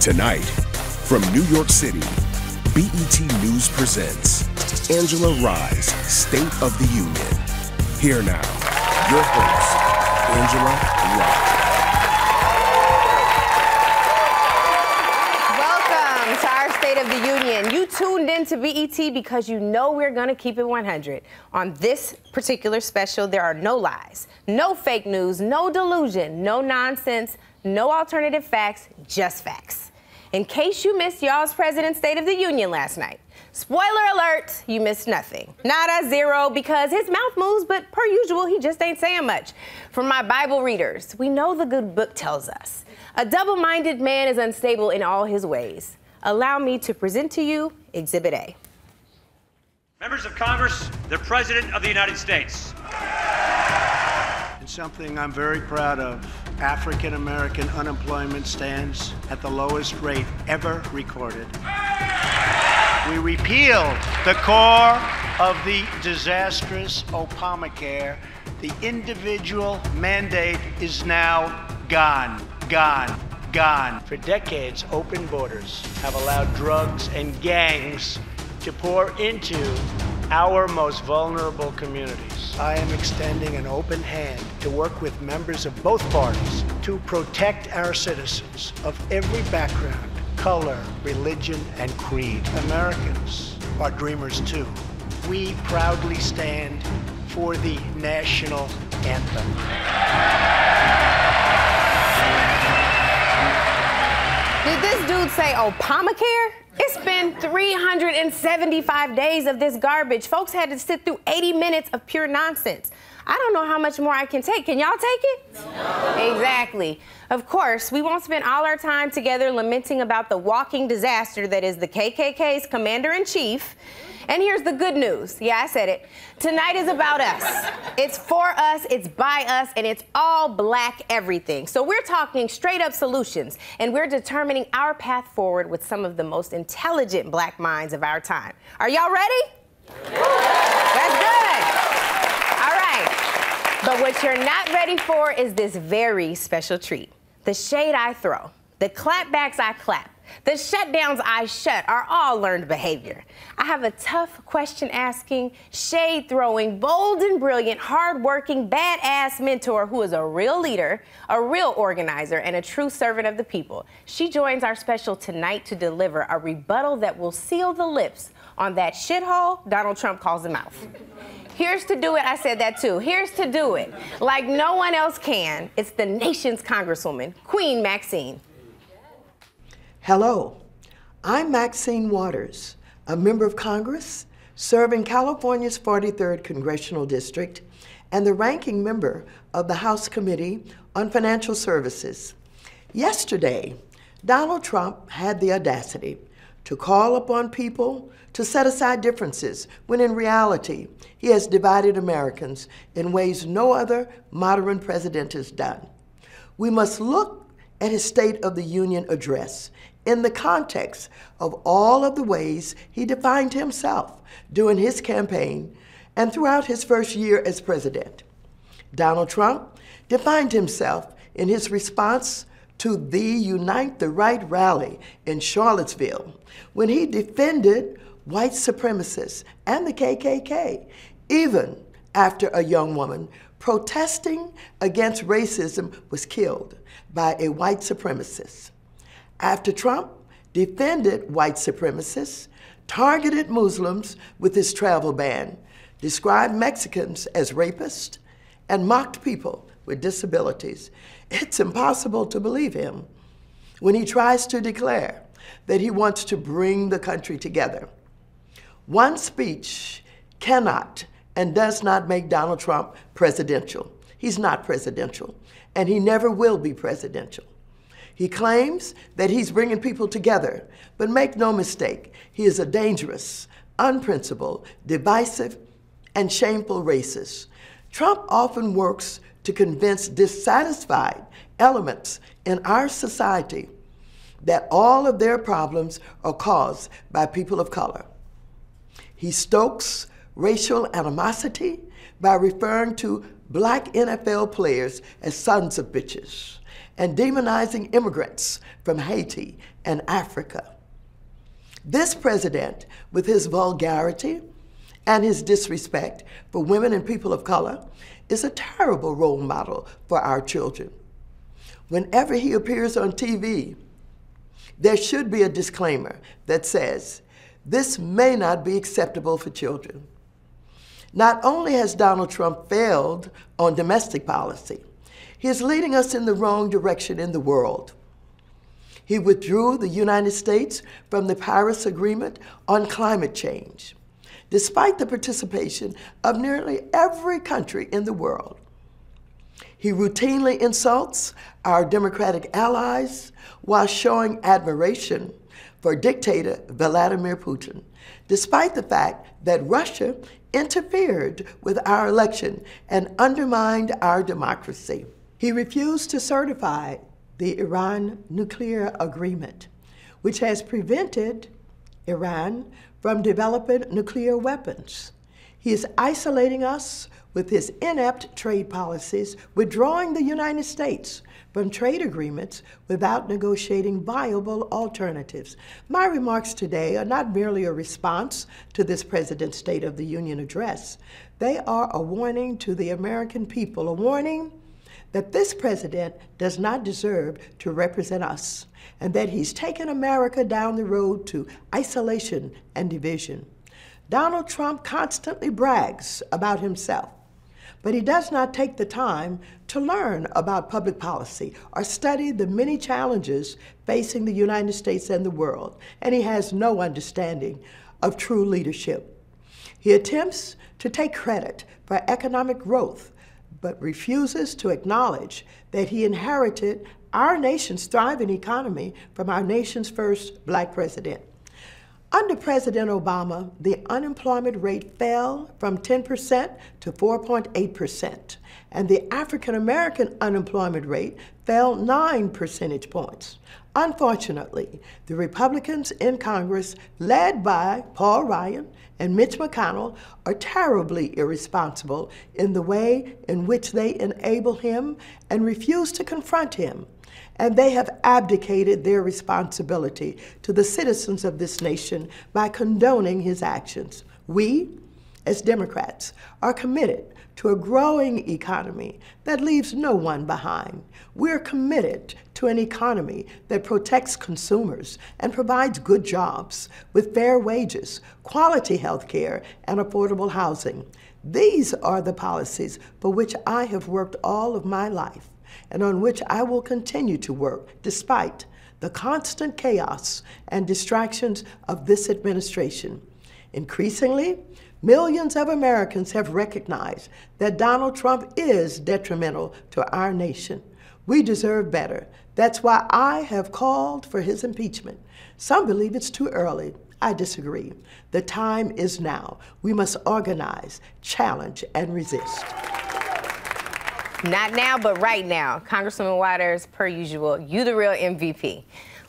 Tonight, from New York City, BET News presents Angela Rye's State of the Union. Here now, your host, Angela Rye. Welcome to our State of the Union. You tuned in to BET because you know we're going to keep it 100. On this particular special, there are no lies, no fake news, no delusion, no nonsense, no alternative facts, just facts. In case you missed y'all's President's State of the Union last night, spoiler alert, you missed nothing. Not a zero, because his mouth moves, but per usual, he just ain't saying much. For my Bible readers, we know the good book tells us, a double-minded man is unstable in all his ways. Allow me to present to you Exhibit A. Members of Congress, the President of the United States. It's something I'm very proud of. African-American unemployment stands at the lowest rate ever recorded. We repealed the core of the disastrous Obamacare. The individual mandate is now gone, gone, gone. For decades, open borders have allowed drugs and gangs to pour into our most vulnerable communities. I am extending an open hand to work with members of both parties to protect our citizens of every background, color, religion, and creed. Americans are dreamers too. We proudly stand for the national anthem. Did this dude say Obamacare? It's been 375 days of this garbage. Folks had to sit through 80 minutes of pure nonsense. I don't know how much more I can take. Can y'all take it? No. Exactly. Of course, we won't spend all our time together lamenting about the walking disaster that is the KKK's commander-in-chief. And here's the good news. Yeah, I said it. Tonight is about us. It's for us, it's by us, and it's all black everything. So we're talking straight up solutions, and we're determining our path forward with some of the most intelligent black minds of our time. Are y'all ready? That's good. All right. But what you're not ready for is this very special treat. The shade I throw, the clapbacks I clap, the shutdowns I shut are all learned behavior. I have a tough question asking, shade throwing, bold and brilliant, hardworking, badass mentor who is a real leader, a real organizer, and a true servant of the people. She joins our special tonight to deliver a rebuttal that will seal the lips on that shithole Donald Trump calls him out. Here's to do it. I said that too. Here's to do it like no one else can. It's the nation's Congresswoman, Queen Maxine. Hello, I'm Maxine Waters, a member of Congress serving California's 43rd Congressional District and the ranking member of the House Committee on Financial Services. Yesterday, Donald Trump had the audacity to call upon people to set aside differences when in reality, he has divided Americans in ways no other modern president has done. We must look at his State of the Union address in the context of all of the ways he defined himself during his campaign and throughout his first year as president. Donald Trump defined himself in his response to the Unite the Right rally in Charlottesville when he defended white supremacists and the KKK, even after a young woman protesting against racism was killed by a white supremacist. After Trump defended white supremacists, targeted Muslims with his travel ban, described Mexicans as rapists, and mocked people with disabilities, it's impossible to believe him when he tries to declare that he wants to bring the country together. One speech cannot and does not make Donald Trump presidential. He's not presidential, and he never will be presidential. He claims that he's bringing people together, but make no mistake, he is a dangerous, unprincipled, divisive, and shameful racist. Trump often works to convince dissatisfied elements in our society that all of their problems are caused by people of color. He stokes racial animosity by referring to black NFL players as sons of bitches and demonizing immigrants from Haiti and Africa. This president, with his vulgarity and his disrespect for women and people of color, is a terrible role model for our children. Whenever he appears on TV, there should be a disclaimer that says, "This may not be acceptable for children." Not only has Donald Trump failed on domestic policy, he is leading us in the wrong direction in the world. He withdrew the United States from the Paris Agreement on climate change, despite the participation of nearly every country in the world. He routinely insults our Democratic allies while showing admiration for dictator Vladimir Putin, despite the fact that Russia interfered with our election and undermined our democracy. He refused to certify the Iran nuclear agreement, which has prevented Iran from developing nuclear weapons. He is isolating us with his inept trade policies, withdrawing the United States from trade agreements without negotiating viable alternatives. My remarks today are not merely a response to this President's State of the Union address. They are a warning to the American people, a warning that this president does not deserve to represent us, and that he's taken America down the road to isolation and division. Donald Trump constantly brags about himself, but he does not take the time to learn about public policy or study the many challenges facing the United States and the world, and he has no understanding of true leadership. He attempts to take credit for economic growth, but refuses to acknowledge that he inherited our nation's thriving economy from our nation's first Black president. Under President Obama, the unemployment rate fell from 10% to 4.8%, and the African-American unemployment rate fell 9 percentage points. Unfortunately, the Republicans in Congress, led by Paul Ryan and Mitch McConnell, are terribly irresponsible in the way in which they enable him and refuse to confront him. And they have abdicated their responsibility to the citizens of this nation by condoning his actions. We, as Democrats, are committed to a growing economy that leaves no one behind. We're committed to an economy that protects consumers and provides good jobs with fair wages, quality health care, and affordable housing. These are the policies for which I have worked all of my life, and on which I will continue to work despite the constant chaos and distractions of this administration. Increasingly, millions of Americans have recognized that Donald Trump is detrimental to our nation. We deserve better. That's why I have called for his impeachment. Some believe it's too early. I disagree. The time is now. We must organize, challenge, and resist. Not now, but right now. Congresswoman Waters, per usual, you the real MVP.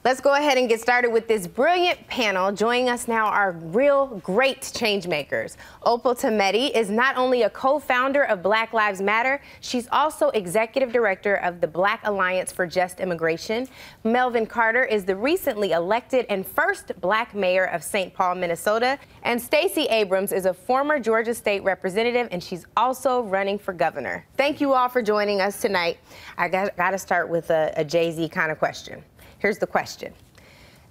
Let's go ahead and get started with this brilliant panel. Joining us now are real great change makers. Opal Tometi is not only a co-founder of Black Lives Matter, she's also executive director of the Black Alliance for Just Immigration. Melvin Carter is the recently elected and first Black mayor of St. Paul, Minnesota. And Stacey Abrams is a former Georgia State representative, and she's also running for governor. Thank you all for joining us tonight. I got to start with a Jay-Z kind of question. Here's the question.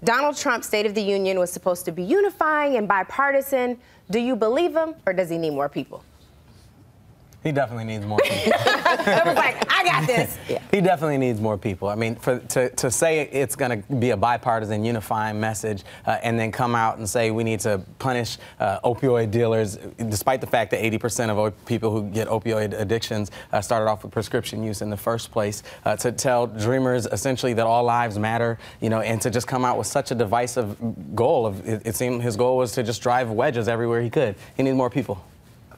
Donald Trump's State of the Union was supposed to be unifying and bipartisan. Do you believe him, or does he need more people? He definitely needs more people. I was like, I got this. Yeah. He definitely needs more people. I mean, to say it's going to be a bipartisan, unifying message and then come out and say we need to punish opioid dealers, despite the fact that 80% of people who get opioid addictions started off with prescription use in the first place, to tell dreamers essentially that all lives matter, you know, and to just come out with such a divisive goal. It seemed his goal was to just drive wedges everywhere he could. He needs more people.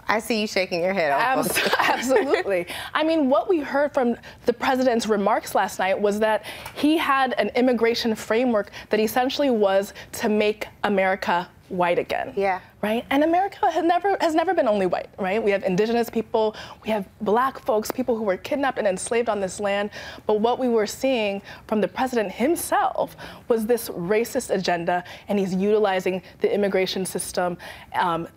I see you shaking your head. Absolutely. I mean, what we heard from the president's remarks last night was that he had an immigration framework that essentially was to make America white again. Yeah. Right? And America has never been only white, right? We have indigenous people, we have black folks, people who were kidnapped and enslaved on this land. But what we were seeing from the president himself was this racist agenda, and he's utilizing the immigration system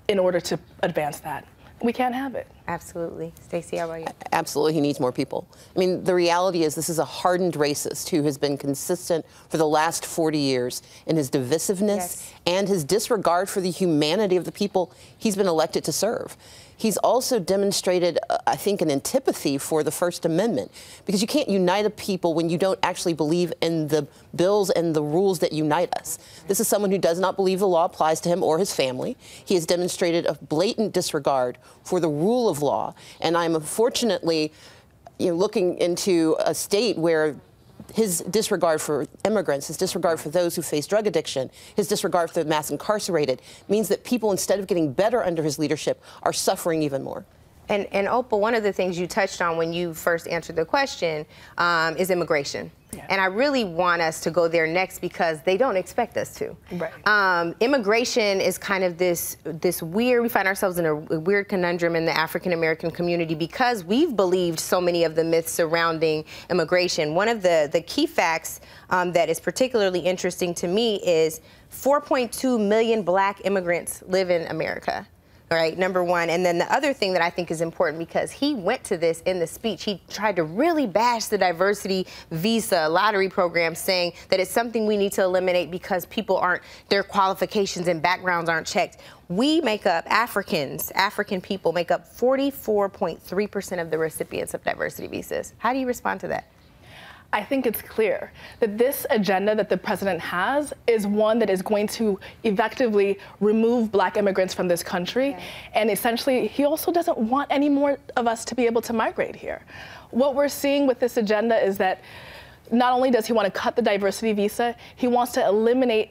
in order to advance that. We can't have it. Absolutely. Stacey, how about you? Absolutely, he needs more people. I mean, the reality is this is a hardened racist who has been consistent for the last 40 years in his divisiveness and his disregard for the humanity of the people he's been elected to serve. He's also demonstrated, I think, an antipathy for the First Amendment, because you can't unite a people when you don't actually believe in the bills and the rules that unite us. This is someone who does not believe the law applies to him or his family. He has demonstrated a blatant disregard for the rule of law, and I'm unfortunately, looking into a state where his disregard for immigrants, his disregard for those who face drug addiction, his disregard for the mass incarcerated means that people, instead of getting better under his leadership, are suffering even more. And Opal, one of the things you touched on when you first answered the question is immigration. Yeah. And I really want us to go there next because they don't expect us to. Right. Immigration is kind of this weird, we find ourselves in a weird conundrum in the African American community because we've believed so many of the myths surrounding immigration. One of the key facts that is particularly interesting to me is 4.2 million black immigrants live in America. All right, number one. And then the other thing that I think is important, because he went to this in the speech, he tried to really bash the diversity visa lottery program, saying that it's something we need to eliminate because people aren't, their qualifications and backgrounds aren't checked. We make up, African people make up 44.3% of the recipients of diversity visas. How do you respond to that? I think it's clear that this agenda that the president has is one that is going to effectively remove black immigrants from this country. Yeah. And essentially, he also doesn't want any more of us to be able to migrate here. What we're seeing with this agenda is that not only does he want to cut the diversity visa, he wants to eliminate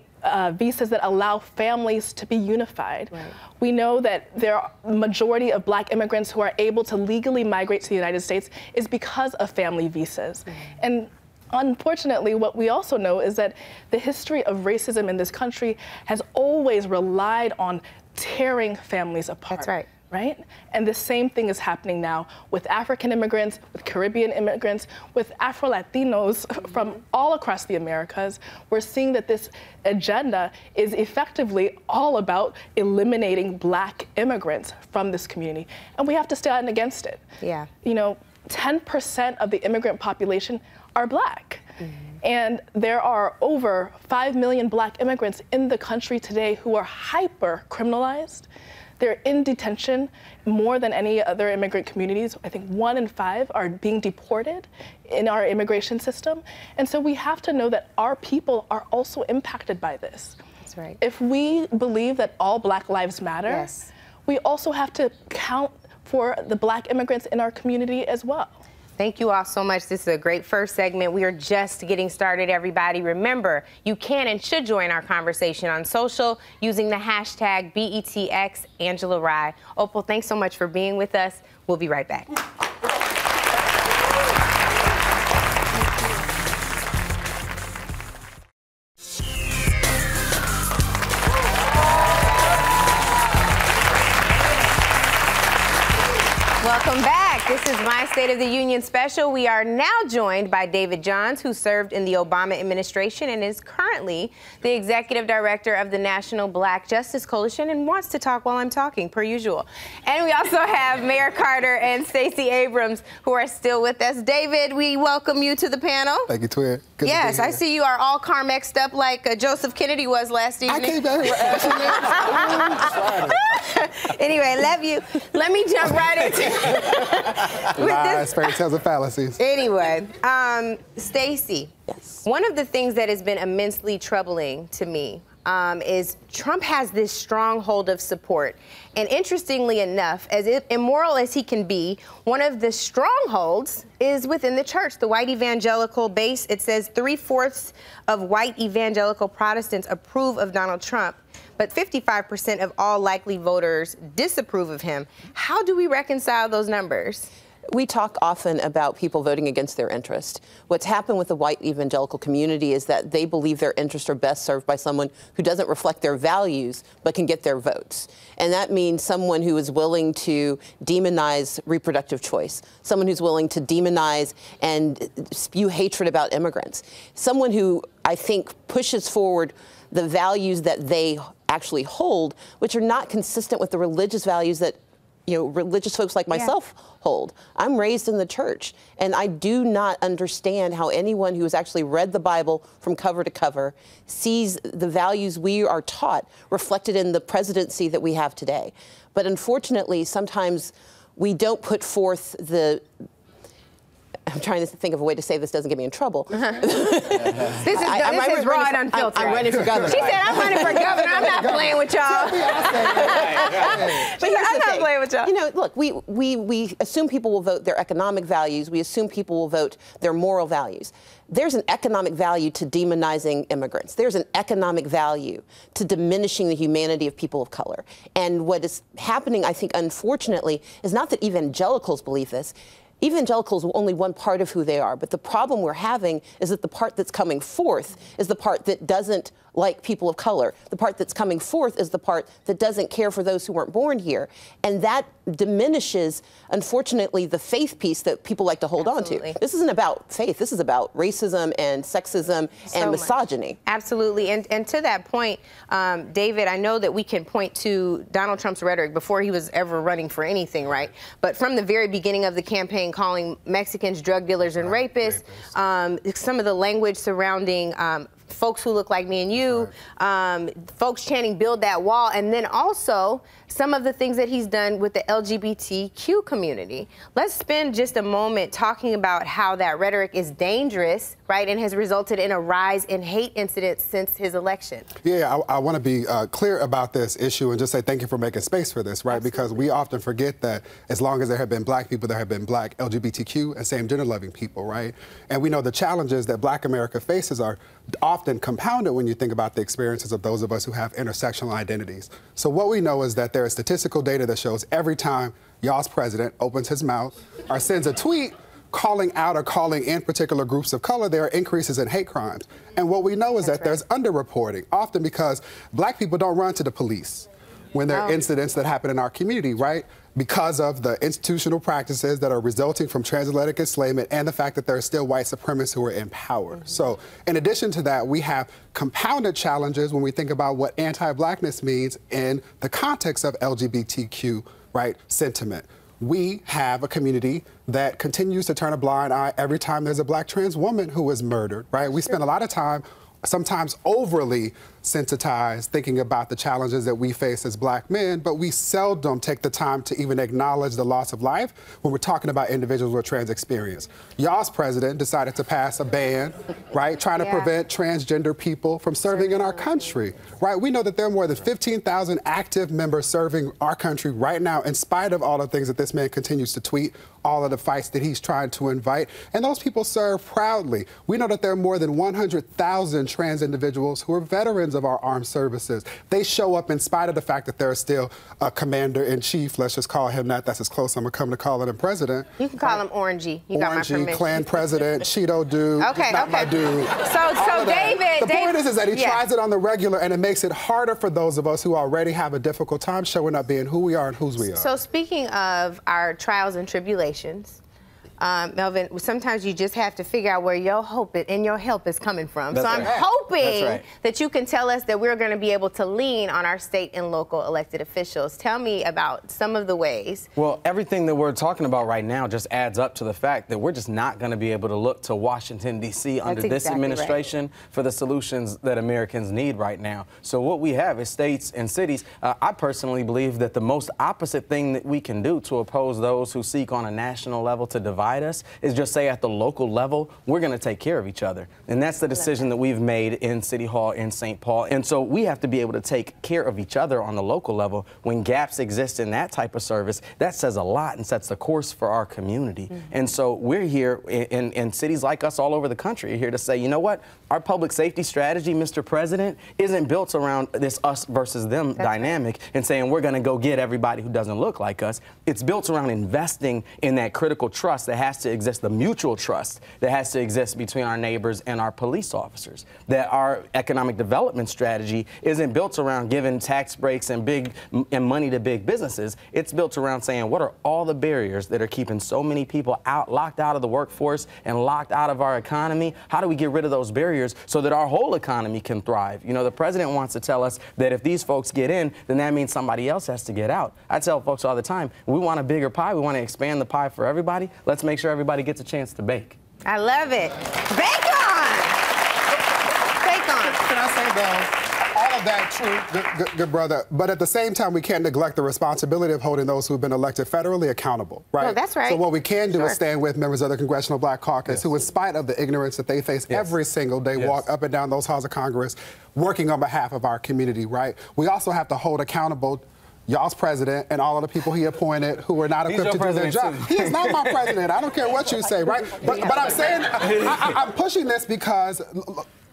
visas that allow families to be unified. Right. We know that the majority of black immigrants who are able to legally migrate to the United States is because of family visas. And unfortunately, what we also know is that the history of racism in this country has always relied on tearing families apart. That's right. Right? And the same thing is happening now with African immigrants, with Caribbean immigrants, with Afro-Latinos from all across the Americas. We're seeing that this agenda is effectively all about eliminating black immigrants from this community. And we have to stand against it. Yeah. 10% of the immigrant population are black. And there are over 5 million black immigrants in the country today who are hyper-criminalized. They're in detention more than any other immigrant communities. I think 1 in 5 are being deported in our immigration system. And so we have to know that our people are also impacted by this. That's right. If we believe that all black lives matter, yes, we also have to count for the black immigrants in our community as well. Thank you all so much. This is a great first segment. We are just getting started, everybody. Remember, you can and should join our conversation on social using the hashtag BETX Angela Rye. Opal, thanks so much for being with us. We'll be right back. Welcome back. This is my State of the Union special. We are now joined by David Johns, who served in the Obama administration and is currently the executive director of the National Black Justice Coalition and wants to talk while I'm talking, per usual. And we also have Mayor Carter and Stacey Abrams, who are still with us. David, we welcome you to the panel. Thank you, Twin. Good yes, to be here. I see you are all Carmexed up like Joseph Kennedy was last evening. I came down here Anyway, love you. Let me jump right into lies, fairy tales, and fallacies. Anyway, Stacey, Yes. one of the things that has been immensely troubling to me is Trump has this stronghold of support. And interestingly enough, as immoral as he can be, one of the strongholds is within the church, the white evangelical base. It says 3/4 of white evangelical Protestants approve of Donald Trump, but 55% of all likely voters disapprove of him. How do we reconcile those numbers? We talk often about people voting against their interest. What's happened with the white evangelical community is that they believe their interests are best served by someone who doesn't reflect their values but can get their votes. And that means someone who is willing to demonize reproductive choice, someone who's willing to demonize and spew hatred about immigrants, someone who I think pushes forward the values that they actually hold, which are not consistent with the religious values that religious folks like myself hold. I'm raised in the church, and I do not understand how anyone who has actually read the Bible from cover to cover sees the values we are taught reflected in the presidency that we have today. But unfortunately, sometimes we don't put forth the I'm trying to think of a way to say this doesn't get me in trouble. This is raw and unfiltered. I'm running for governor. She said, I'm running for governor. I'm not playing with y'all. But I'm not playing with y'all. Look, we assume people will vote their economic values. We assume people will vote their moral values. There's an economic value to demonizing immigrants. There's an economic value to diminishing the humanity of people of color. And what is happening, I think, unfortunately, is not that evangelicals believe this. Evangelicals are only one part of who they are, but the problem we're having is that the part that's coming forth is the part that doesn't like people of color. The part that's coming forth is the part that doesn't care for those who weren't born here. And that diminishes, unfortunately, the faith piece that people like to hold on to. This isn't about faith. This is about racism and sexism and misogyny. Absolutely. And to that point, David, I know that we can point to Donald Trump's rhetoric before he was ever running for anything, right? But from the very beginning of the campaign, calling Mexicans drug dealers and rapists, some of the language surrounding folks who look like me and you, folks chanting build that wall, and then also some of the things that he's done with the LGBTQ community. Let's spend just a moment talking about how that rhetoric is dangerous, right, and has resulted in a rise in hate incidents since his election. Yeah, I want to be clear about this issue and just say thank you for making space for this, right? Absolutely. Because we often forget that as long as there have been black people, there have been black LGBTQ and same gender loving people, right? And we know the challenges that black America faces are often compounded when you think about the experiences of those of us who have intersectional identities. So what we know is that there is statistical data that shows every time y'all's president opens his mouth or sends a tweet calling out or calling in particular groups of color, there are increases in hate crimes. And what we know is that there's underreporting, often because black people don't run to the police when there are incidents that happen in our community, right? Because of the institutional practices that are resulting from transatlantic enslavement and the fact that there are still white supremacists who are in power. So in addition to that, we have compounded challenges when we think about what anti-blackness means in the context of LGBTQ, right, sentiment. We have a community that continues to turn a blind eye every time there's a black trans woman who is murdered, right? We spend a lot of time, sometimes overly sensitized, thinking about the challenges that we face as black men, but we seldom take the time to even acknowledge the loss of life when we're talking about individuals with trans experience. Y'all's president decided to pass a ban, right, trying to prevent transgender people from serving in our country, right? We know that there are more than 15,000 active members serving our country right now, in spite of all the things that this man continues to tweet, all of the fights that he's trying to invite, and those people serve proudly. We know that there are more than 100,000 trans individuals who are veterans of our armed services. They show up in spite of the fact that there is still a commander-in-chief, let's just call him that, that's as close I'm gonna come to calling him president. You can call him Orangey. You got my permission. Klan president, Cheeto dude, not my dude. So David, the point is that he tries it on the regular, and it makes it harder for those of us who already have a difficult time showing up being who we are and whose we are. So speaking of our trials and tribulations, Melvin, sometimes you just have to figure out where your hope and your help is coming from. That's so I'm hoping that you can tell us that we're going to be able to lean on our state and local elected officials. Tell me about some of the ways. Well, everything that we're talking about right now just adds up to the fact that we're just not going to be able to look to Washington, D.C. under this administration for the solutions that Americans need right now. So what we have is states and cities. I personally believe that the most opposite thing that we can do to oppose those who seek on a national level to divide divide us is just say at the local level, we're going to take care of each other. And that's the decision that we've made in City Hall in St. Paul. And so we have to be able to take care of each other on the local level. When gaps exist in that type of service, that says a lot and sets the course for our community. And so we're here in cities like us all over the country here to say, you know what? Our public safety strategy, Mr. President, isn't built around this us versus them dynamic and saying we're going to go get everybody who doesn't look like us. It's built around investing in that critical trust that has to exist, the mutual trust that has to exist between our neighbors and our police officers. That our economic development strategy isn't built around giving tax breaks and money to big businesses. It's built around saying what are all the barriers that are keeping so many people locked out of the workforce and locked out of our economy? How do we get rid of those barriers so that our whole economy can thrive? You know, the president wants to tell us that if these folks get in, then that means somebody else has to get out. I tell folks all the time, we want a bigger pie. We want to expand the pie for everybody. Let's make sure everybody gets a chance to bake. I love it. Bake on! Bake on. Can I say, though, all of that true, good brother, but at the same time, we can't neglect the responsibility of holding those who've been elected federally accountable, right? No, that's right. So what we can do is stand with members of the Congressional Black Caucus who, in spite of the ignorance that they face every single day, walk up and down those halls of Congress, working on behalf of our community, right? We also have to hold accountable y'all's president and all of the people he appointed who are not equipped to do their job. He is not my president. I don't care what you say, right? But I'm saying, I'm pushing this because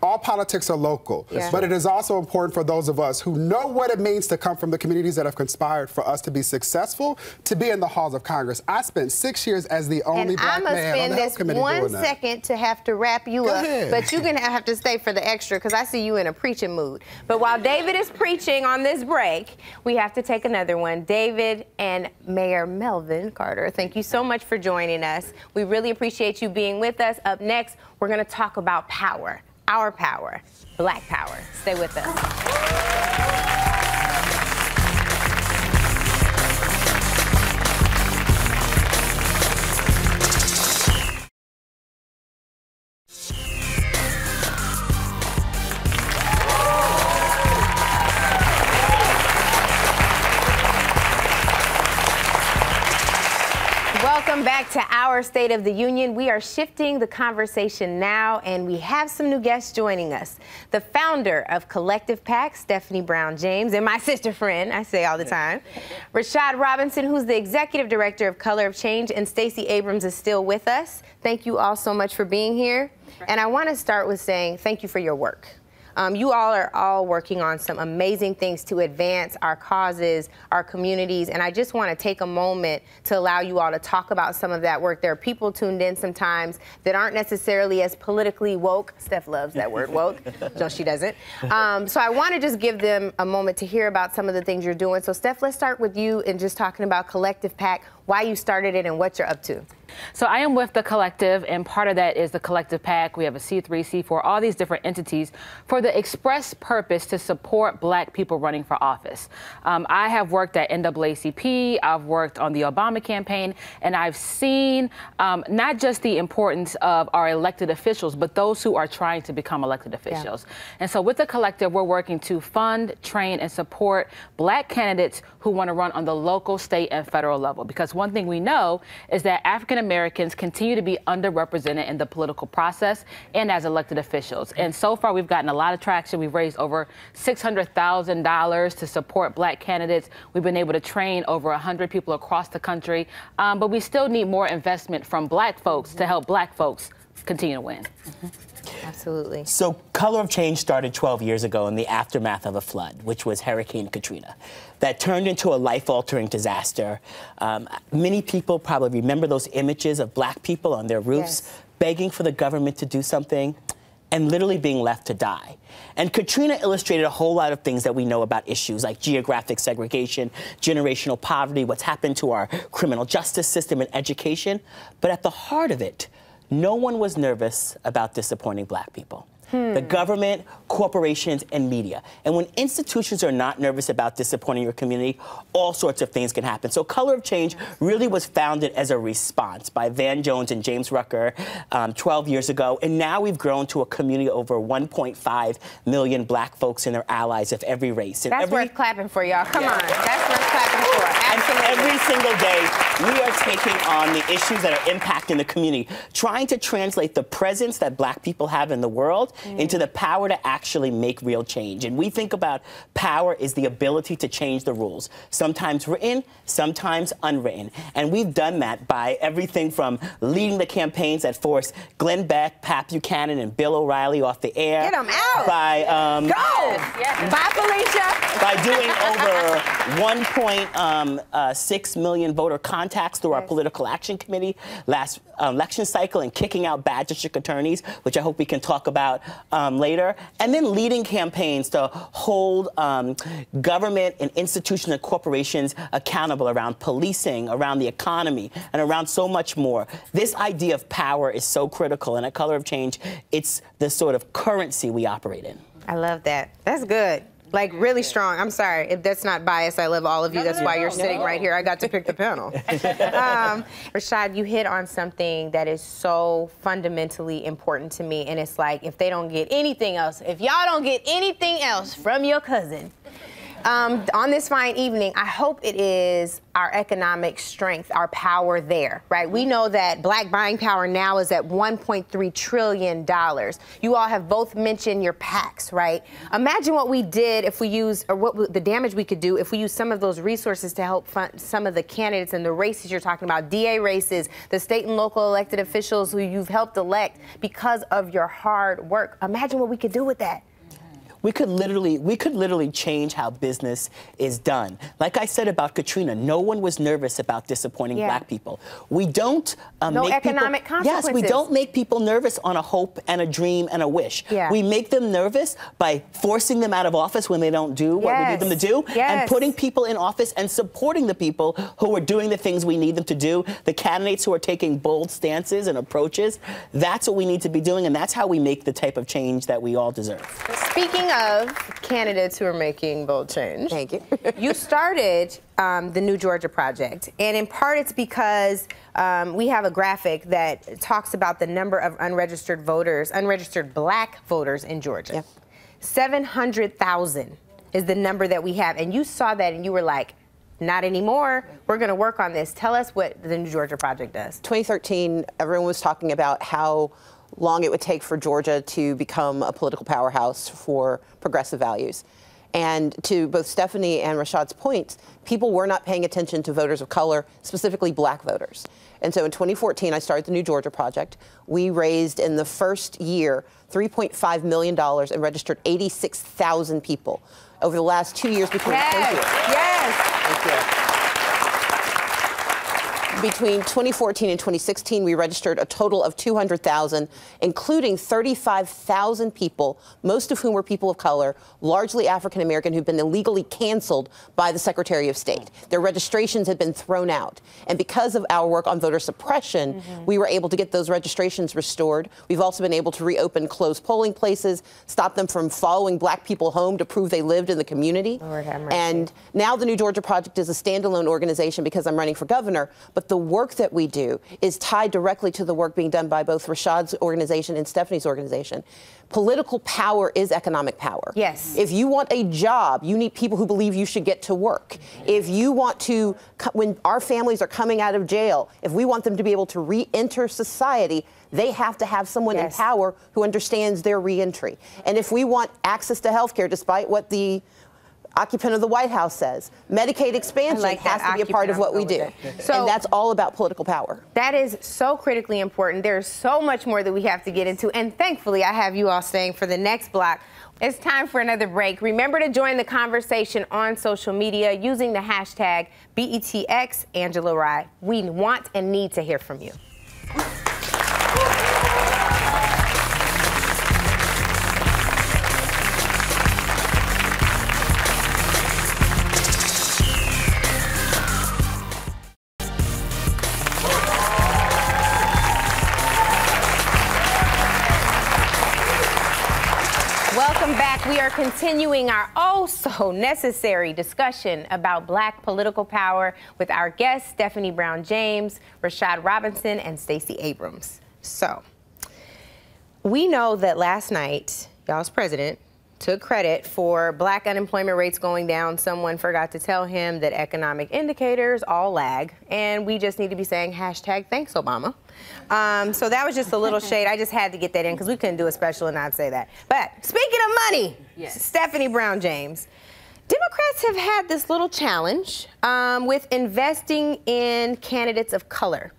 all politics are local, but it is also important for those of us who know what it means to come from the communities that have conspired for us to be successful, to be in the halls of Congress. I spent 6 years as the only black man on the health committee doing that. I'm going to spend this 1 second to have to wrap you up, but you're going to have to stay for the extra because I see you in a preaching mood. But while David is preaching on this break, we have to take another one. David and Mayor Melvin Carter, thank you so much for joining us. We really appreciate you being with us. Up next, we're going to talk about power. Our power, Black power. Stay with us. Welcome back to our State of the Union. We are shifting the conversation now, and we have some new guests joining us. The founder of Collective PAC, Stephanie Brown James, and my sister friend, I say all the time, Rashad Robinson, who's the executive director of Color of Change, and Stacey Abrams is still with us. Thank you all so much for being here. And I want to start with saying thank you for your work. You all are working on some amazing things to advance our causes, our communities, and I just want to take a moment to allow you all to talk about some of that work. There are people tuned in sometimes that aren't necessarily as politically woke. Steph loves that word, woke. No, she doesn't. So I want to just give them a moment to hear about some of the things you're doing. So Steph, let's start with you and just talking about Collective PAC, why you started it and what you're up to. So I am with the Collective, and part of that is the Collective PAC. We have a C3, C4, all these different entities for the express purpose to support Black people running for office. I have worked at NAACP, I've worked on the Obama campaign, and I've seen not just the importance of our elected officials, but those who are trying to become elected officials. Yeah. And so with the Collective, we're working to fund, train, and support Black candidates who want to run on the local, state, and federal level. Because one thing we know is that African Americans continue to be underrepresented in the political process and as elected officials. And so far, we've gotten a lot of traction. We've raised over $600,000 to support Black candidates. We've been able to train over 100 people across the country. But we still need more investment from Black folks to help Black folks continue to win. Absolutely. So Color of Change started 12 years ago in the aftermath of a flood, which was Hurricane Katrina, that turned into a life-altering disaster. Many people probably remember those images of Black people on their roofs begging for the government to do something and literally being left to die. And Katrina illustrated a whole lot of things that we know about issues like geographic segregation, generational poverty, what's happened to our criminal justice system and education. But at the heart of it, no one was nervous about disappointing Black people. The government, corporations, and media. And when institutions are not nervous about disappointing your community, all sorts of things can happen. So Color of Change really was founded as a response by Van Jones and James Rucker 12 years ago. And now we've grown to a community of over 1.5 million Black folks and their allies of every race. And That's worth clapping for, y'all. Come on. That's worth clapping for. Absolutely. And every single day, we are taking on the issues that are impacting the community, trying to translate the presence that black people have in the world into the power to actually make real change. And we think about power is the ability to change the rules, sometimes written, sometimes unwritten. And we've done that by everything from leading the campaigns that forced Glenn Beck, Pat Buchanan, and Bill O'Reilly off the air. Get them out. By, Go. Yes. Bye, Felicia. By doing over 1.6 million voter contacts through our political action committee last election cycle, and kicking out bad district attorneys, which I hope we can talk about later, and then leading campaigns to hold government and institutions and corporations accountable around policing, around the economy, and around so much more. This idea of power is so critical, and at Color of Change, it's the sort of currency we operate in. I love that. That's good. Like, really strong. I'm sorry if that's not biased. I love all of you. That's why you're sitting right here. I got to pick the panel. Rashad, you hit on something that is so fundamentally important to me, and it's like, if they don't get anything else, if y'all don't get anything else from your cousin, on this fine evening, I hope it is our economic strength, our power there, right? We know that black buying power now is at $1.3 trillion. You all have both mentioned your PACs, right? Imagine what we did if we used, or what the damage we could do if we use some of those resources to help fund some of the candidates and the races you're talking about, DA races, the state and local elected officials who you've helped elect because of your hard work. Imagine what we could do with that. We could literally change how business is done. Like I said about Katrina, no one was nervous about disappointing black people. We don't make economic consequences. Yes, we don't make people nervous on a hope and a dream and a wish. Yeah. We make them nervous by forcing them out of office when they don't do what we need them to do, and putting people in office and supporting the people who are doing the things we need them to do, the candidates who are taking bold stances and approaches. That's what we need to be doing, and that's how we make the type of change that we all deserve. Speaking of candidates who are making bold change. Thank you. You started the New Georgia Project, and in part it's because we have a graphic that talks about the number of unregistered voters, unregistered black voters in Georgia. Yeah. 700,000 is the number that we have, and you saw that and you were like, not anymore. We're going to work on this. Tell us what the New Georgia Project does. 2013, everyone was talking about how long it would take for Georgia to become a political powerhouse for progressive values. And to both Stephanie and Rashad's points, people were not paying attention to voters of color, specifically black voters. And so in 2014, I started the New Georgia Project. We raised in the first year $3.5 million and registered 86,000 people. Over the last 2 years between Between 2014 and 2016, we registered a total of 200,000, including 35,000 people, most of whom were people of color, largely African American, who've been illegally canceled by the Secretary of State. Their registrations had been thrown out. And because of our work on voter suppression, we were able to get those registrations restored. We've also been able to reopen closed polling places, stop them from following black people home to prove they lived in the community. Lord have mercy. And now the New Georgia Project is a standalone organization because I'm running for governor, but the work that we do is tied directly to the work being done by both Rashad's organization and Stephanie's organization. Political power is economic power. Yes. If you want a job, you need people who believe you should get to work. If you want to, when our families are coming out of jail, if we want them to be able to re-enter society, they have to have someone in power who understands their re-entry. And if we want access to health care, despite what the occupant of the White House says, Medicaid expansion has to be a part of what we do. So, and that's all about political power. That is so critically important. There's so much more that we have to get into, and thankfully I have you all staying for the next block. It's time for another break. Remember to join the conversation on social media using the hashtag BETX Angela Rye. We want and need to hear from you. Welcome back. We are continuing our oh-so-necessary discussion about black political power with our guests, Stephanie Brown James, Rashad Robinson, and Stacey Abrams. So, we know that last night, y'all's president, took credit for black unemployment rates going down. Someone forgot to tell him that economic indicators all lag, and we just need to be saying hashtag thanks, Obama. So that was just a little shade. I just had to get that in because we couldn't do a special and not say that. But speaking of money, yes. Stephanie Brown James, Democrats have had this little challenge with investing in candidates of color,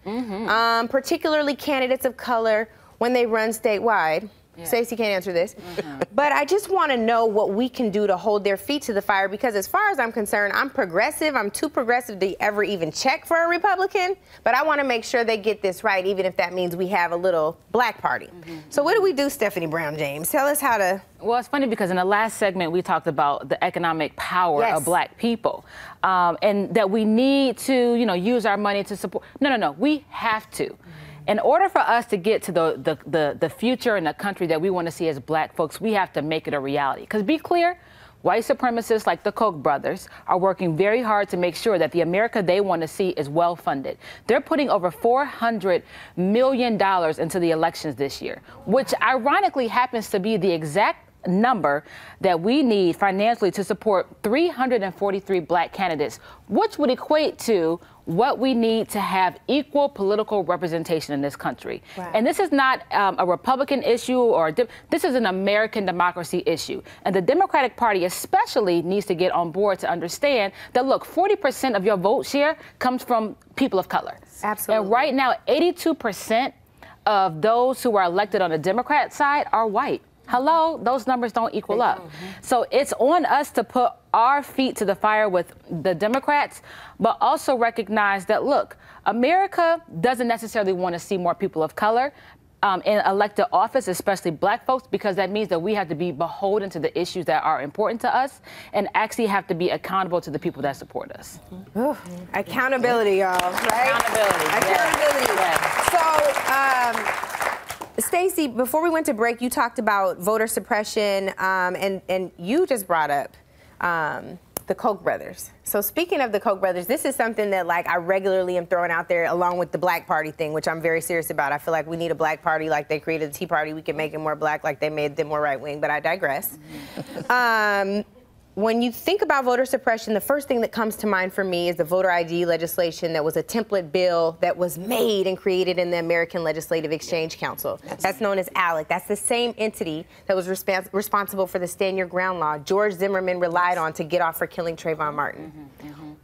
particularly candidates of color when they run statewide. Yeah. Stacey can't answer this. But I just want to know what we can do to hold their feet to the fire, because as far as I'm concerned, I'm progressive. I'm too progressive to ever even check for a Republican. But I want to make sure they get this right, even if that means we have a little black party. So what do we do, Stephanie Brown James? Tell us how to... Well, it's funny because in the last segment, we talked about the economic power of black people and that we need to, use our money to support. No. We have to. In order for us to get to the future and the country that we want to see as black folks, we have to make it a reality. Because be clear, white supremacists like the Koch brothers are working very hard to make sure that the America they want to see is well funded. They're putting over $400 million into the elections this year, which ironically happens to be the exact number that we need financially to support 343 black candidates, which would equate to what we need to have equal political representation in this country. Right. And this is not a Republican issue or this is an American democracy issue. And the Democratic Party especially needs to get on board to understand that, look, 40% of your vote share comes from people of color. Absolutely. And right now, 82% of those who are elected on the Democrat side are white. Hello, those numbers don't equal up. So it's on us to put our feet to the fire with the Democrats, but also recognize that, look, America doesn't necessarily want to see more people of color in elected office, especially black folks, because that means that we have to be beholden to the issues that are important to us and actually have to be accountable to the people that support us. Accountability, y'all, right? Accountability. Yes. So, Stacey, before we went to break, you talked about voter suppression, and you just brought up the Koch brothers. So speaking of the Koch brothers, this is something that I regularly am throwing out there along with the Black Party thing, which I'm very serious about. I feel like we need a Black Party like they created the Tea Party. We can make it more black like they made them more right-wing, but I digress. When you think about voter suppression, the first thing that comes to mind for me is the voter ID legislation that was a template bill that was made and created in the American Legislative Exchange Council. That's known as ALEC. That's the same entity that was responsible for the Stand Your Ground law George Zimmerman relied on to get off for killing Trayvon Martin.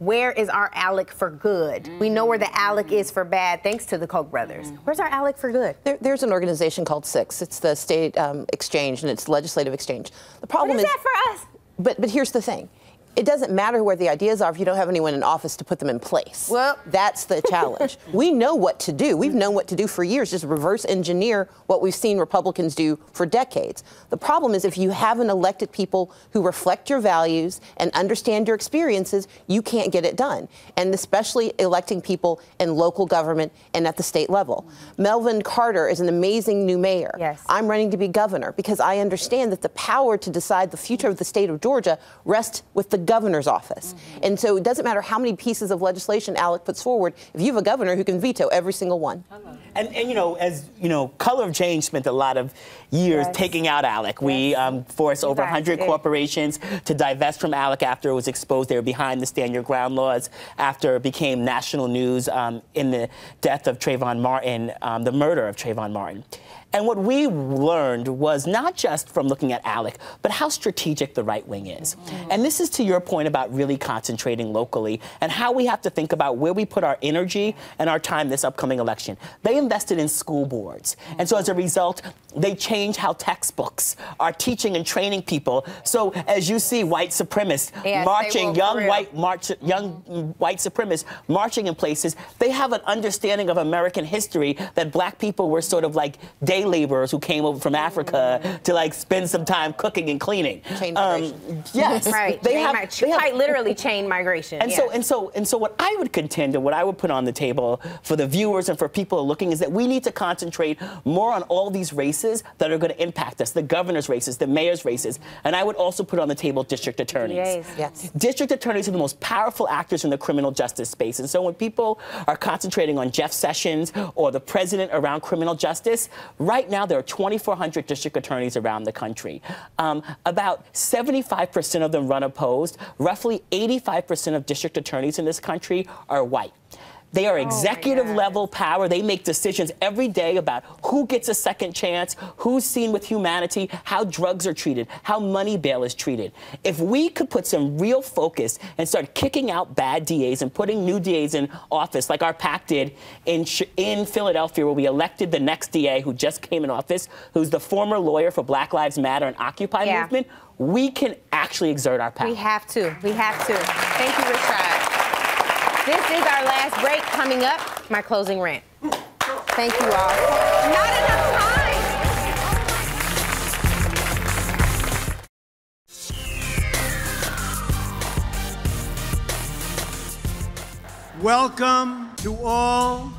Where is our ALEC for good? We know where the ALEC is for bad, thanks to the Koch brothers. Where's our ALEC for good? There's an organization called SIX. It's the state exchange, and it's legislative exchange. The problem is that for us? But here's the thing. It doesn't matter where the ideas are if you don't have anyone in office to put them in place. Well, that's the challenge. We know what to do. We've known what to do for years, just reverse engineer what we've seen Republicans do for decades. The problem is if you haven't elected people who reflect your values and understand your experiences, you can't get it done. And especially electing people in local government and at the state level. Melvin Carter is an amazing new mayor. Yes. I'm running to be governor because I understand that the power to decide the future of the state of Georgia rests with the governor's office. And so it doesn't matter how many pieces of legislation ALEC puts forward if you have a governor who can veto every single one. And as Color of Change spent a lot of years taking out ALEC. We forced over 100 corporations to divest from ALEC after it was exposed they were behind the Stand Your Ground laws, after it became national news in the death of Trayvon Martin, the murder of Trayvon Martin. And what we learned was not just from looking at ALEC, but how strategic the right wing is. And this is to your point about really concentrating locally and how we have to think about where we put our energy and our time this upcoming election. They invested in school boards. And so as a result, they changed how textbooks are teaching and training people. So as you see white supremacists marching, young white supremacists marching in places, they have an understanding of American history that black people were sort of like day laborers who came over from Africa to spend some time cooking and cleaning. Chain migration. Yes. Right. They have quite literally chain migration. And so what I would contend and what I would put on the table for the viewers and for people looking is that we need to concentrate more on all these races that are going to impact us, the governor's races, the mayor's races. And I would also put on the table district attorneys. Yes. District attorneys are the most powerful actors in the criminal justice space. And so when people are concentrating on Jeff Sessions or the president around criminal justice, Right now, there are 2,400 district attorneys around the country. About 75% of them run opposed. Roughly 85% of district attorneys in this country are white. They are executive level power. They make decisions every day about who gets a second chance, who's seen with humanity, how drugs are treated, how money bail is treated. If we could put some real focus and start kicking out bad DAs and putting new DAs in office, like our PAC did in Philadelphia, where we elected the next DA who just came in office, who's the former lawyer for Black Lives Matter and Occupy movement, we can actually exert our power. We have to. We have to. Thank you, Rashad. This is our last break. Coming up, my closing rant. Thank you all. Not enough time. Welcome to all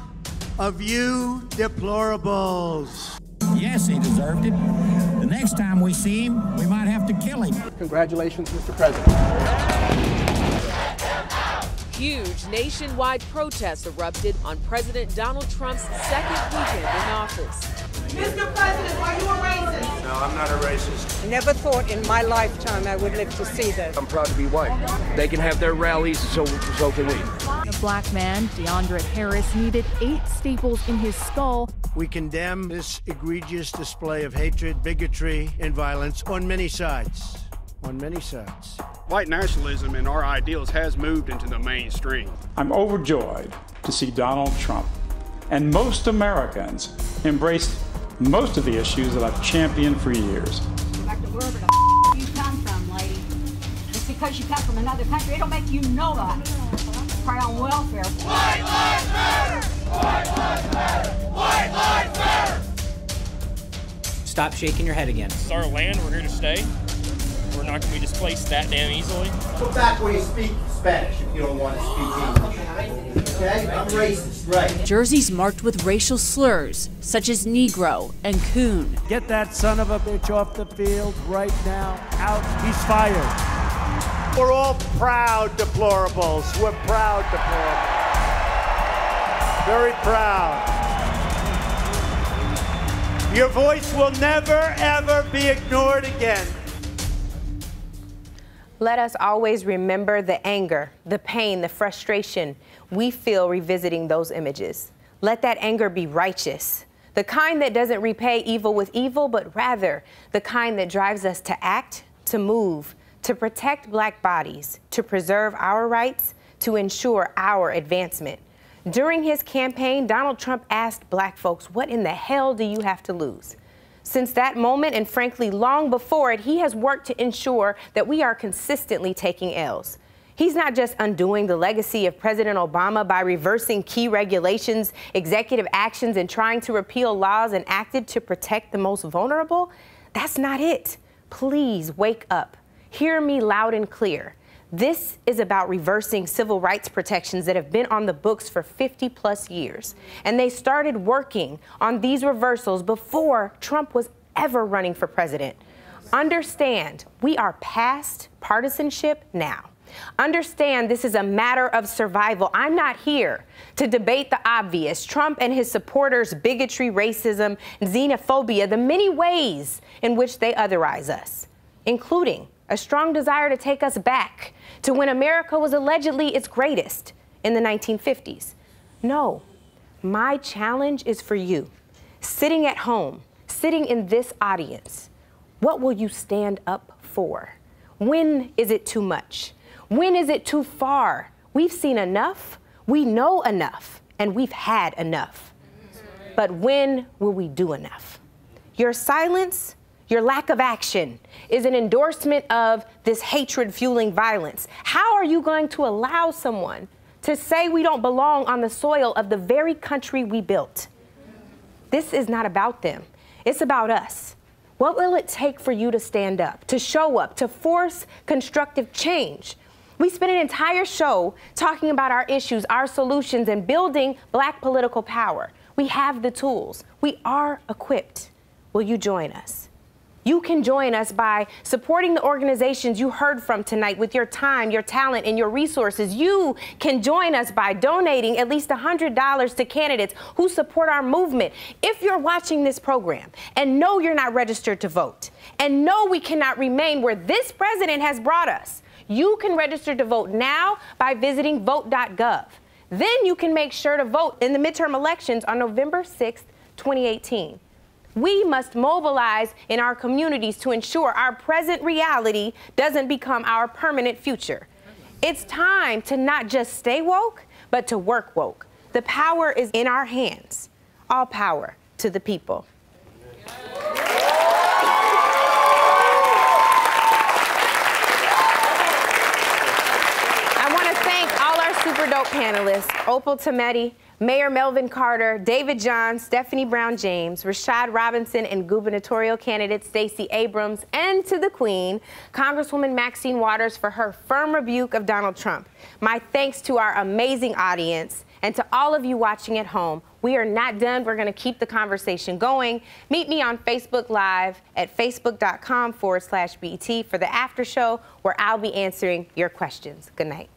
of you deplorables. Yes, he deserved it. The next time we see him, we might have to kill him. Congratulations, Mr. President. Huge nationwide protests erupted on President Donald Trump's second weekend in office. Mr. President, are you a racist? No, I'm not a racist. I never thought in my lifetime I would live to see this. I'm proud to be white. They can have their rallies, so can we. A black man, DeAndre Harris, needed 8 staples in his skull. We condemn this egregious display of hatred, bigotry, and violence on many sides. On many sides. White nationalism and our ideals has moved into the mainstream. I'm overjoyed to see Donald Trump and most Americans embrace most of the issues that I've championed for years. Back to wherever the you come from, lady. Just because you come from another country, it don't make you nobody. Prey on welfare. White lives matter! White lives matter! White lives matter! Stop shaking your head again. It's our land, we're here to stay. We're not going to be displaced that damn easily. Go back where you speak Spanish if you don't want to speak English. Okay? I'm racist, right? Jerseys marked with racial slurs, such as Negro and Coon. Get that son of a bitch off the field right now. Out. He's fired. We're all proud deplorables. We're proud deplorables. Very proud. Your voice will never, ever be ignored again. Let us always remember the anger, the pain, the frustration we feel revisiting those images. Let that anger be righteous, the kind that doesn't repay evil with evil, but rather the kind that drives us to act, to move, to protect black bodies, to preserve our rights, to ensure our advancement. During his campaign, Donald Trump asked black folks, what in the hell do you have to lose? Since that moment, and frankly long before it, he has worked to ensure that we are consistently taking L's. He's not just undoing the legacy of President Obama by reversing key regulations, executive actions, and trying to repeal laws enacted to protect the most vulnerable. That's not it. Please wake up. Hear me loud and clear. This is about reversing civil rights protections that have been on the books for 50+ years. And they started working on these reversals before Trump was ever running for president. Understand, we are past partisanship now. Understand this is a matter of survival. I'm not here to debate the obvious. Trump and his supporters' bigotry, racism, xenophobia, the many ways in which they otherize us, including a strong desire to take us back to when America was allegedly its greatest in the 1950s. No, my challenge is for you, sitting at home, sitting in this audience. What will you stand up for? When is it too much? When is it too far? We've seen enough, we know enough, and we've had enough. But when will we do enough? Your silence, your lack of action is an endorsement of this hatred fueling violence. How are you going to allow someone to say we don't belong on the soil of the very country we built? This is not about them. It's about us. What will it take for you to stand up, to show up, to force constructive change? We spent an entire show talking about our issues, our solutions, and building black political power. We have the tools. We are equipped. Will you join us? You can join us by supporting the organizations you heard from tonight with your time, your talent, and your resources. You can join us by donating at least $100 to candidates who support our movement. If you're watching this program and know you're not registered to vote, and know we cannot remain where this president has brought us, you can register to vote now by visiting vote.gov. Then you can make sure to vote in the midterm elections on November 6th, 2018. We must mobilize in our communities to ensure our present reality doesn't become our permanent future. It's time to not just stay woke, but to work woke. The power is in our hands. All power to the people. I want to thank all our super dope panelists, Opal Tometi, Mayor Melvin Carter, David John, Stephanie Brown James, Rashad Robinson, and gubernatorial candidate Stacey Abrams, and to the Queen, Congresswoman Maxine Waters, for her firm rebuke of Donald Trump. My thanks to our amazing audience and to all of you watching at home. We are not done. We're going to keep the conversation going. Meet me on Facebook Live at facebook.com/BET for the after show where I'll be answering your questions. Good night.